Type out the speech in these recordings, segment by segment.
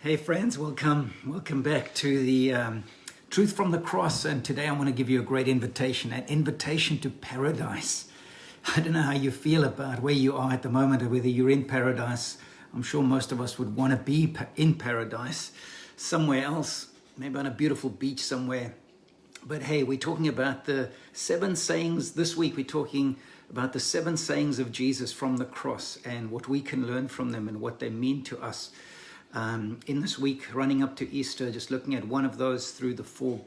Hey friends, welcome back to the Truth from the Cross. And today I want to give you a great invitation, an invitation to paradise. I don't know how you feel about where you are at the moment, or whether you're in paradise. I'm sure most of us would want to be in paradise, somewhere else, maybe on a beautiful beach somewhere. But hey, we're talking about the 7 sayings. This week we're talking about the 7 sayings of Jesus from the cross and what we can learn from them and what they mean to us. In this week running up to Easter, just looking at one of those through the 4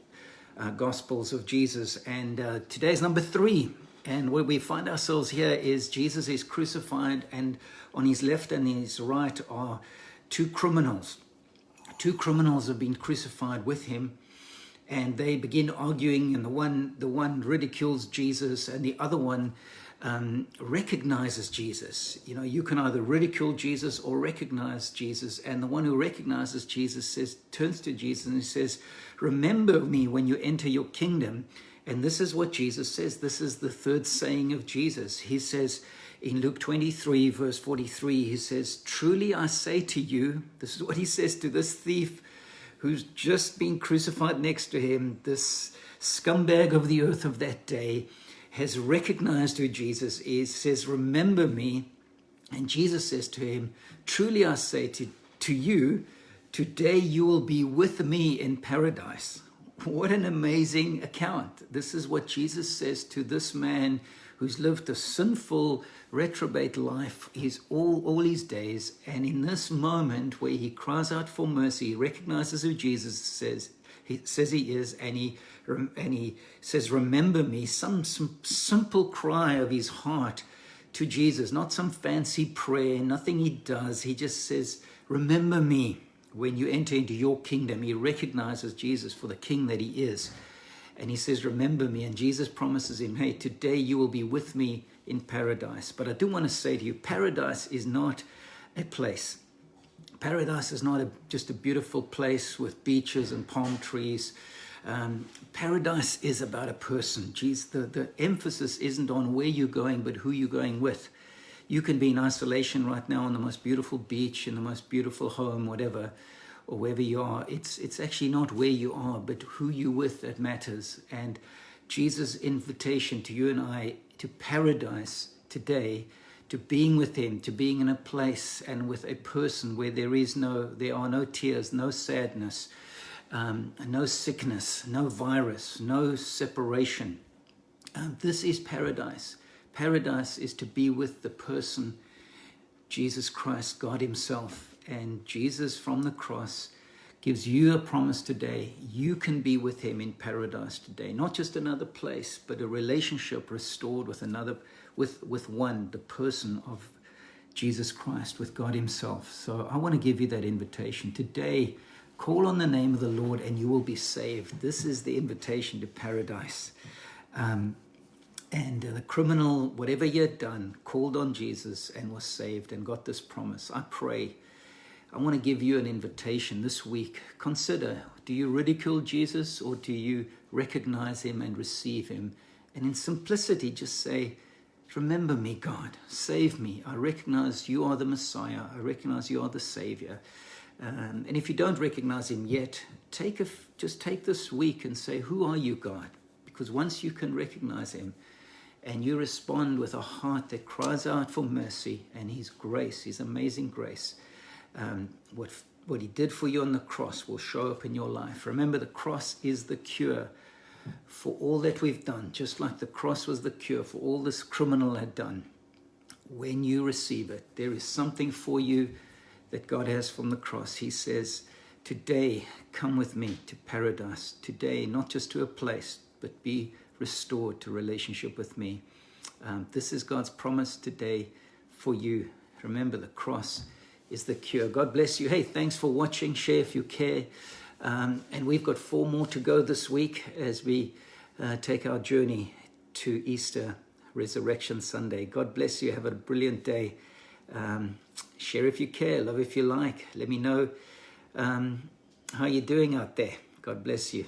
Gospels of Jesus. And today's number 3. And where we find ourselves here is Jesus is crucified, and on his left and his right are 2 criminals. 2 criminals have been crucified with him, and they begin arguing, and the one ridicules Jesus, and the other one recognizes Jesus. You know, you can either ridicule Jesus or recognize Jesus. And the one who recognizes Jesus turns to Jesus and he says, "Remember me when you enter your kingdom." And this is what Jesus says. This is the 3rd saying of Jesus. He says in Luke 23, verse 43, he says, "Truly I say to you," this is what he says to this thief who's just been crucified next to him, this scumbag of the earth of that day, has recognized who Jesus is, says, "Remember me." And Jesus says to him, "Truly I say to you, today you will be with me in paradise." What an amazing account. This is what Jesus says to this man who's lived a sinful, reprobate life all his days. And in this moment where he cries out for mercy, he recognizes who Jesus says he is, and he says, "Remember me," some simple cry of his heart to Jesus, not some fancy prayer, nothing he does. He just says, "Remember me when you enter into your kingdom." He recognizes Jesus for the king that he is. And he says, "Remember me." And Jesus promises him, "Hey, today you will be with me in paradise." But I do want to say to you, paradise is not a place. Paradise is not just a beautiful place with beaches and palm trees. Paradise is about a person. The emphasis isn't on where you're going, but who you're going with. You can be in isolation right now on the most beautiful beach, in the most beautiful home, whatever, or wherever you are. It's actually not where you are, but who you're with that matters. And Jesus' invitation to you and I to paradise today, to being with him, to being in a place and with a person where there are no tears, no sadness, no sickness, no virus, no separation. This is paradise. Paradise is to be with the person, Jesus Christ, God himself. And Jesus from the cross gives you a promise today. You can be with him in paradise today. Not just another place, but a relationship restored with the person of Jesus Christ, with God himself. So I want to give you that invitation. Today, call on the name of the Lord and you will be saved. This is the invitation to paradise. And the criminal, whatever he had done, called on Jesus and was saved and got this promise. I pray. I want to give you an invitation this week. Consider, do you ridicule Jesus or do you recognize him and receive him? And in simplicity, just say, "Remember me, God. Save me. I recognize you are the Messiah. I recognize you are the Savior." And if you don't recognize him yet, just take this week and say, "Who are you, God?" Because once you can recognize him and you respond with a heart that cries out for mercy and his grace, his amazing grace, what he did for you on the cross will show up in your life. Remember, the cross is the cure for all that we've done, just like the cross was the cure for all this criminal had done. When you receive it, there is something for you that God has from the cross. He says, "Today, come with me to paradise." Today, not just to a place, but be restored to relationship with me. This is God's promise today for you. Remember, the cross is the cure. God bless you. Hey, thanks for watching. Share if you care. And we've got 4 more to go this week as we take our journey to Easter, Resurrection Sunday. God bless you. Have a brilliant day. Share if you care. Love if you like. Let me know how you're doing out there. God bless you.